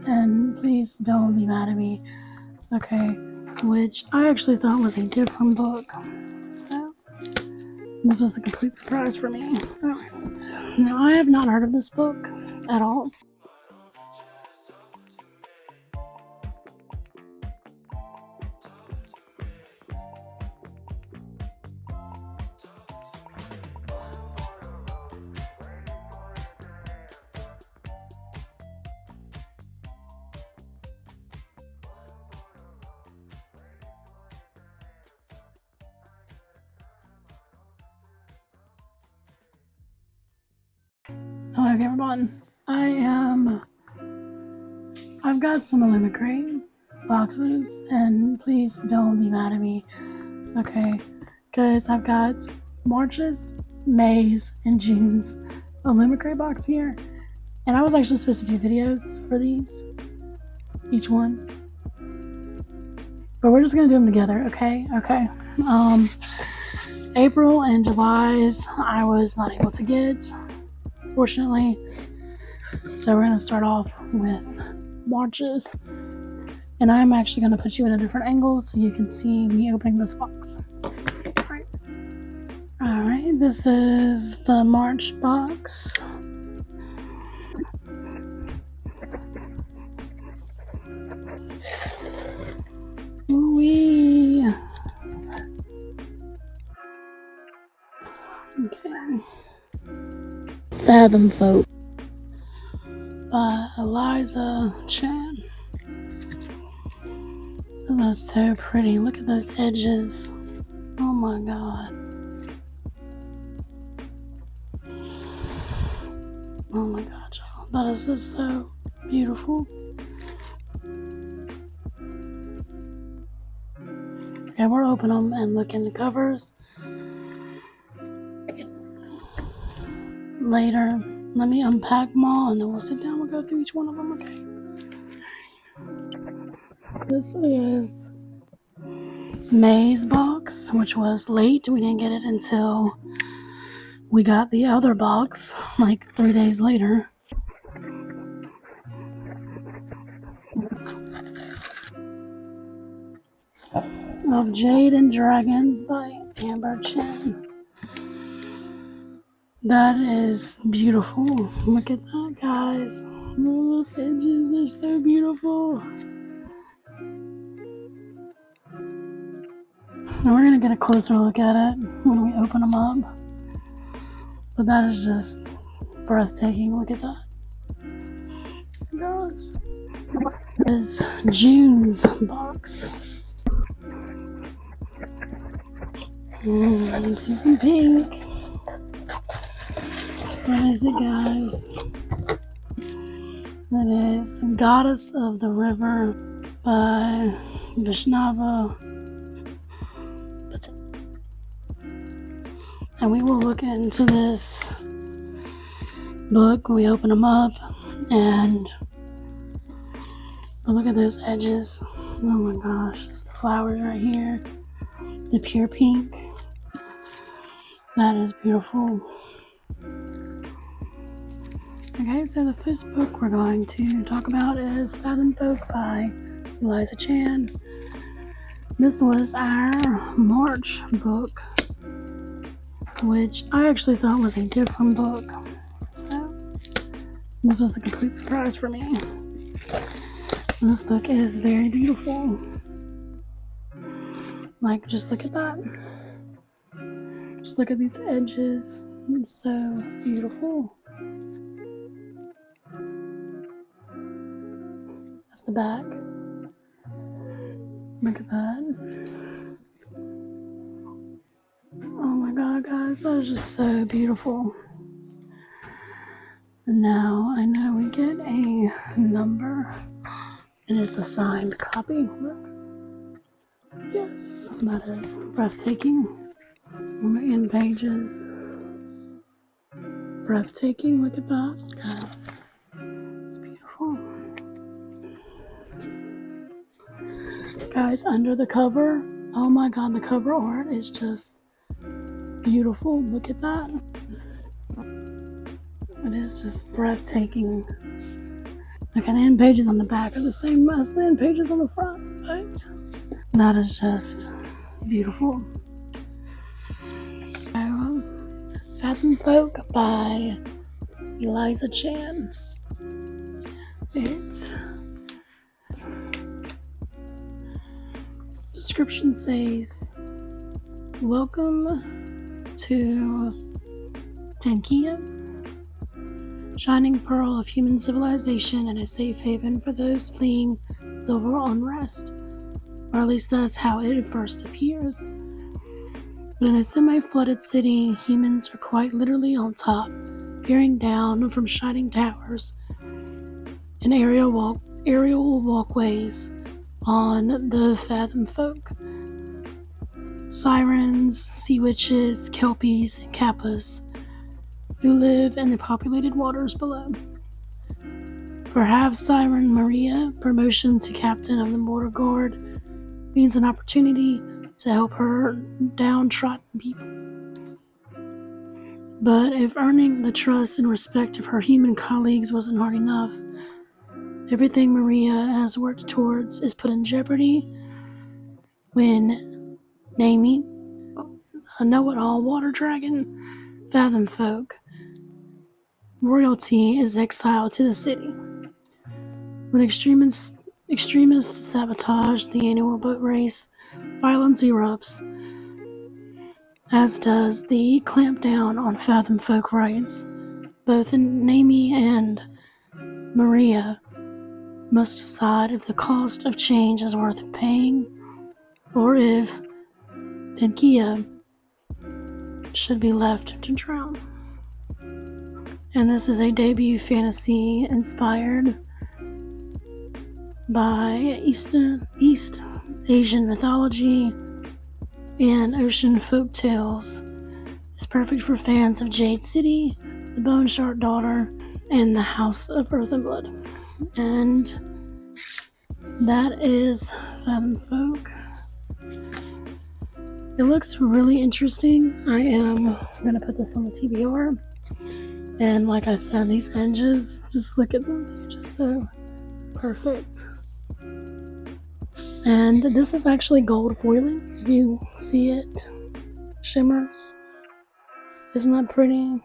And please don't be mad at me, okay? Which I actually thought was a different book. So, this was a complete surprise for me. Alright. Now, I have not heard of this book at all. Hello everyone. I've got some Illimicrate boxes, and please don't be mad at me, okay? Because I've got March's, May's, and June's Illimicrate box here, and I was actually supposed to do videos for these, each one, but we're just gonna do them together, okay? Okay. April and July's I was not able to get, fortunately. So we're going to start off with March's. And I'm actually going to put you in a different angle so you can see me opening this box. Alright, this is the March box. Wee. Okay. Fathom Folk by Eliza Chan. Oh, that's so pretty. Look at those edges. Oh my god. Oh my god, y'all. That is just so beautiful. Okay, we'll open them and look in the covers later. Let me unpack them all and then we'll sit down and go through each one of them, okay? This is May's box, which was late. We didn't get it until we got the other box, like 3 days later. Of Jade and Dragons by Amber Chen. That is beautiful. Look at that, guys. Those edges are so beautiful. And we're going to get a closer look at it when we open them up. But that is just breathtaking. Look at that. Gosh. This is June's box. See some pink. What is it, guys? That is Goddess of the River by Vishnava. And we will look into this book when we open them up. And look at those edges. Oh my gosh, just the flowers right here. The pure pink. That is beautiful. Okay, so the first book we're going to talk about is Fathom Folk by Eliza Chan. This was our March book, which I actually thought was a different book. So, this was a complete surprise for me. This book is very beautiful. Like, just look at that. Just look at these edges. It's so beautiful. That's the back. Look at that. Oh my god, guys, that is just so beautiful. And now I know we get a number, and it's a signed copy. Look. Yes, that is breathtaking. On the end pages. Breathtaking, look at that, guys. It's beautiful. Guys, under the cover, oh my god, the cover art is just beautiful. Look at that. It is just breathtaking. Okay, the end pages on the back are the same as the end pages on the front, but that is just beautiful. Fathom Folk by Eliza Chan. Its description says, "Welcome to Tankia, shining pearl of human civilization and a safe haven for those fleeing civil unrest. Or at least that's how it first appears. But in a semi-flooded city, humans are quite literally on top, peering down from shining towers and aerial walkways on the Fathom Folk. Sirens, sea witches, kelpies, and kappas who live in the populated waters below. For half-siren Maria, promotion to captain of the mortar guard means an opportunity to help her downtrodden people. But if earning the trust and respect of her human colleagues wasn't hard enough, everything Maria has worked towards is put in jeopardy when Naomi, a know-it-all water dragon, Fathom Folk, royalty is exiled to the city. When extremists sabotage the annual boat race, violence erupts, as does the clampdown on Fathom Folk rights. Both Naomi and Maria must decide if the cost of change is worth paying, or if Tankia should be left to drown. And this is a debut fantasy inspired by East Asian mythology and ocean folk tales. It's perfect for fans of Jade City, The Bone Shard Daughter, and The House of Earth and Blood. And that is Fathom Folk. It looks really interesting. I am going to put this on the TBR. And like I said, these edges, just look at them. They're just so perfect. And this is actually gold foiling. If you see it, shimmers. Isn't that pretty?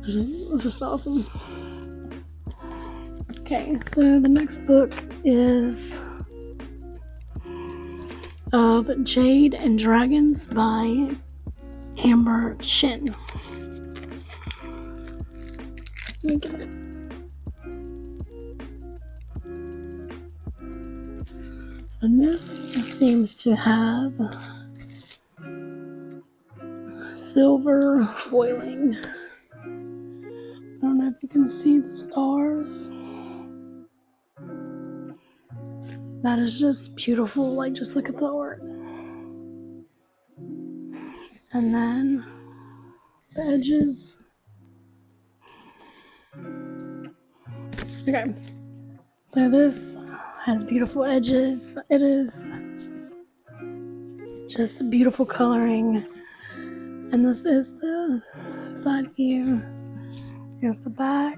It's just awesome. Okay, so the next book is of Jade and Dragons by Amber Chin. Let me get it. And this seems to have silver foiling. I don't know if you can see the stars. That is just beautiful. Like, just look at the art. And then the edges. Okay. So this has beautiful edges. It is just beautiful coloring. And this is the side view. Here's the back.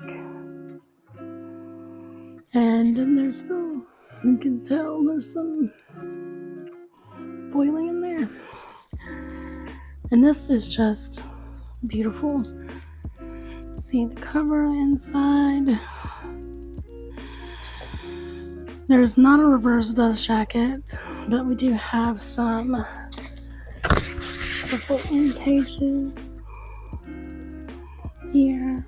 And then there's still, you can tell there's some foiling in there. And this is just beautiful. See the cover inside. There's not a reverse dust jacket, but we do have some beautiful end pages here.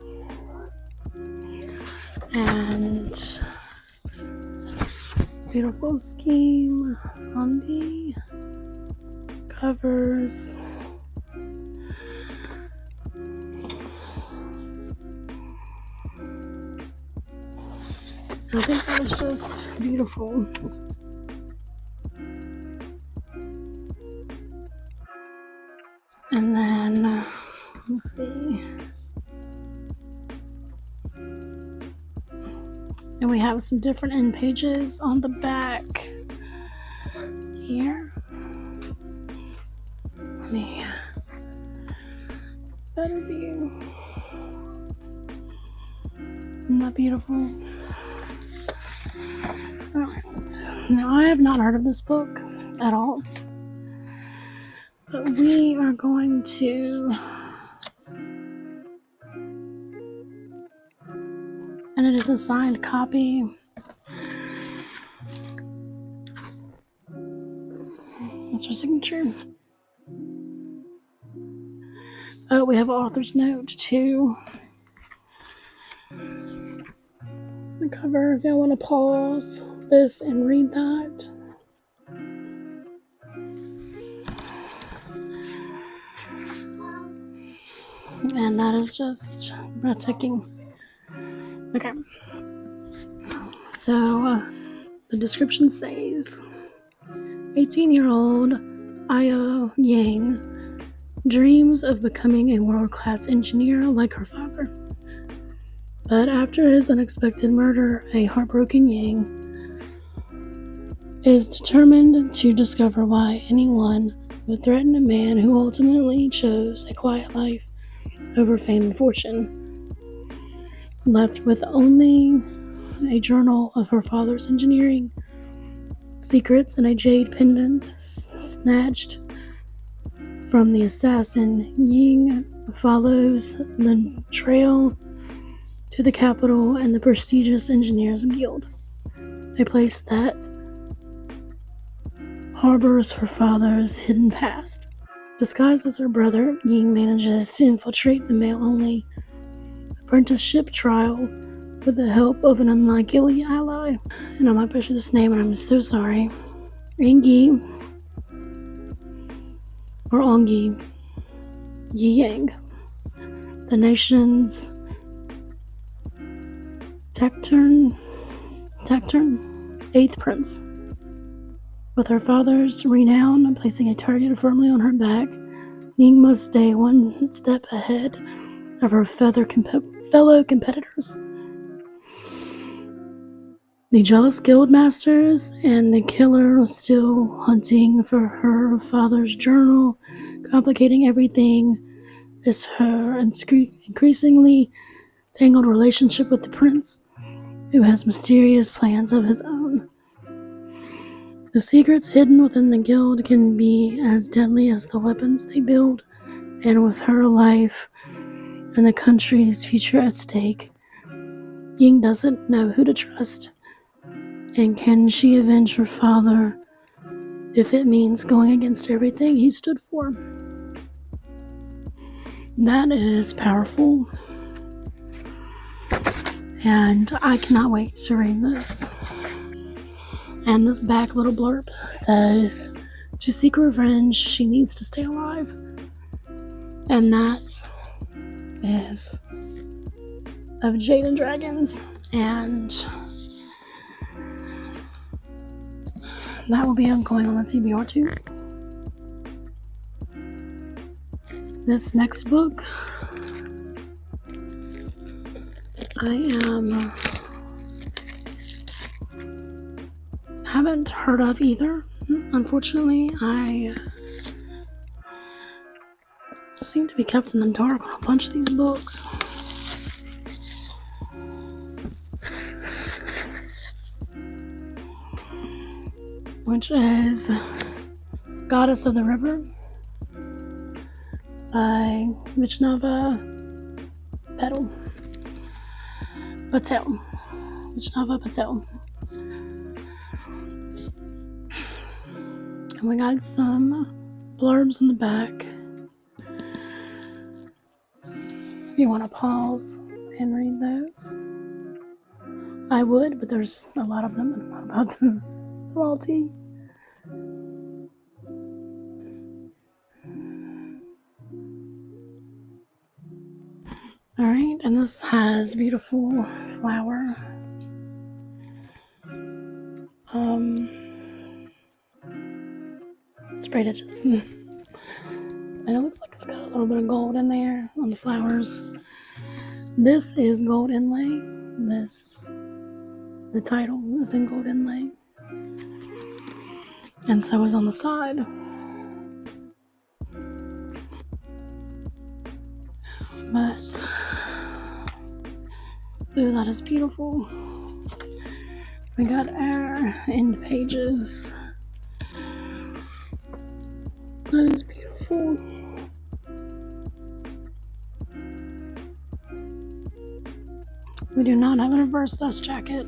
And beautiful scheme on the covers. I think that was just beautiful. And then, let's see. And we have some different end pages on the back here. Let me better view. Isn't that beautiful? Alright. Now, I have not heard of this book at all. But we are going to... And it is a signed copy. That's her signature. Oh, we have an author's note too. The cover, if y'all want to pause this and read that. And that is just breathtaking. Okay. So, the description says, 18-year-old Aya Yang dreams of becoming a world-class engineer like her father. But after his unexpected murder, a heartbroken Yang is determined to discover why anyone would threaten a man who ultimately chose a quiet life over fame and fortune. Left with only a journal of her father's engineering secrets and a jade pendant snatched from the assassin, Ying follows the trail to the capital and the prestigious Engineers Guild, a place that harbors her father's hidden past. Disguised as her brother, Ying manages to infiltrate the male-only apprenticeship trial with the help of an unlikely ally. And I might butcher this name, and I'm so sorry. Engi, or Ongi Yang, the nation's Tacturn 8th prince. With her father's renown placing a target firmly on her back, Ying must stay one step ahead of her fellow competitors. The jealous guild masters and the killer still hunting for her father's journal, complicating everything, is her increasingly tangled relationship with the prince, who has mysterious plans of his own. The secrets hidden within the guild can be as deadly as the weapons they build, and with her life and the country's future at stake, Ying doesn't know who to trust. And can she avenge her father if it means going against everything he stood for? That is powerful. And I cannot wait to read this. And this back little blurb says, to seek revenge, she needs to stay alive. And that is of Jade and Dragons. And that will be going on the TBR too. This next book, I haven't heard of either. Unfortunately, I seem to be kept in the dark on a bunch of these books. Which is Goddess of the River by Vishnava Patel. Vishnava Patel. And we got some blurbs on the back. If you want to pause and read those, I would, but there's a lot of them and I'm not about to multi. Alright, and this has beautiful flower. Straight edges. And it looks like it's got a little bit of gold in there on the flowers. This is gold inlay. The title is in gold inlay. And so is on the side. But Ooh, that is beautiful. We got our end pages. That is beautiful. We do not have a reverse dust jacket,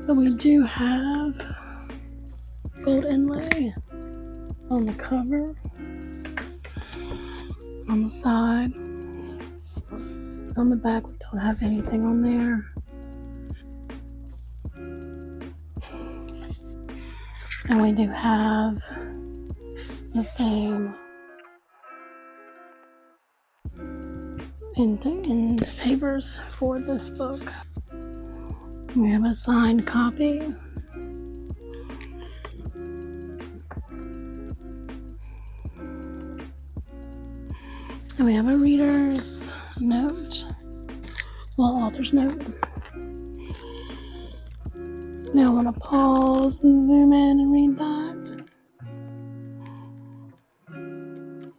but we do have gold inlay on the cover, on the side. On the back, we don't have anything on there. And we do have the same in papers for this book. We have a signed copy. And we have a reader's note. Well, author's note. Now I want to pause and zoom in and read that.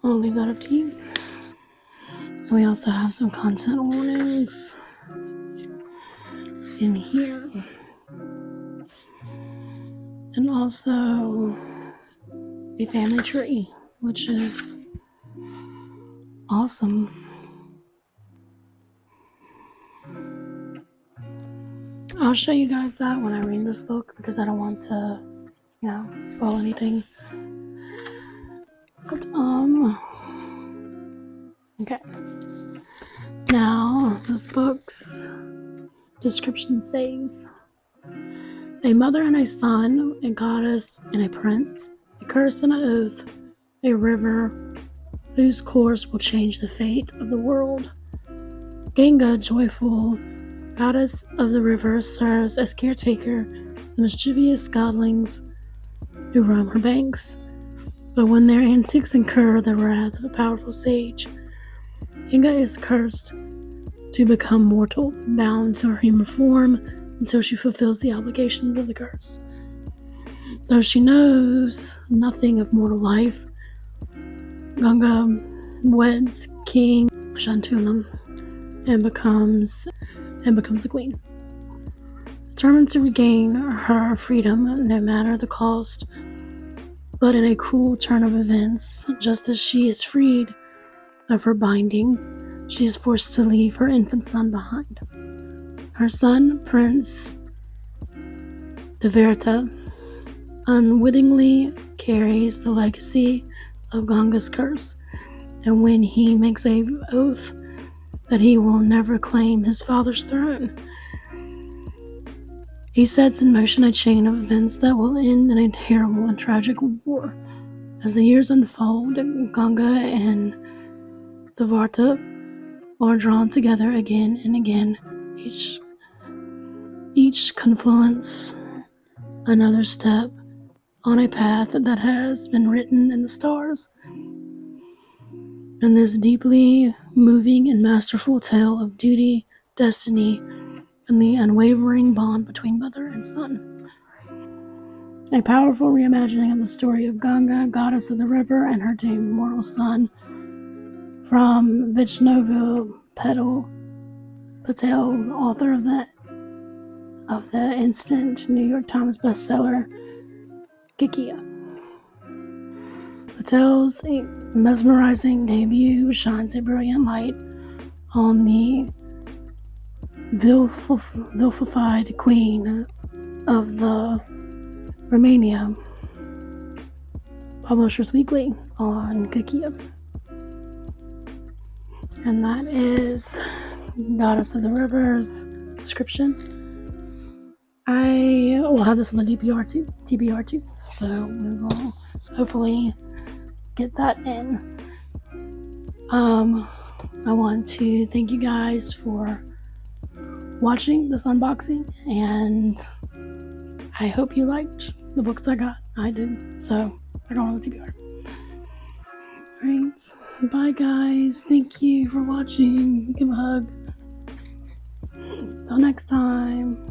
I'll leave that up to you. And we also have some content warnings in here. And also a family tree, which is awesome. I'll show you guys that when I read this book because I don't want to, spoil anything. But, okay. Now, this book's description says, a mother and a son, a goddess and a prince, a curse and an oath, a river whose course will change the fate of the world. Ganga, joyful goddess of the river, serves as caretaker of the mischievous godlings who roam her banks. But when their antics incur the wrath of a powerful sage, Ganga is cursed to become mortal, bound to her human form until she fulfills the obligations of the curse. Though she knows nothing of mortal life, Ganga weds King Shantanu and becomes a queen. Determined to regain her freedom no matter the cost, but in a cruel turn of events, just as she is freed of her binding, she is forced to leave her infant son behind. Her son, Prince Devarta, unwittingly carries the legacy of Ganga's curse, and when he makes an oath that he will never claim his father's throne, he sets in motion a chain of events that will end in a terrible and tragic war. As the years unfold, Ganga and Devarta are drawn together again and again, each confluence another step on a path that has been written in the stars. And this deeply moving and masterful tale of duty, destiny, and the unwavering bond between mother and son. A powerful reimagining of the story of Ganga, goddess of the river, and her doomed mortal son, from Vishnu Patel, author of the instant New York Times bestseller, Gikia. Patel's mesmerizing debut shines a brilliant light on the vilified queen of the Romania, Publishers Weekly, on Gikia. And that is Goddess of the River's description. I will have this on the TBR too, so we will hopefully get that in. I want to thank you guys for watching this unboxing, and I hope you liked the books I got. I did, so I got on the TBR. Alright, bye guys. Thank you for watching. Give a hug. Till next time.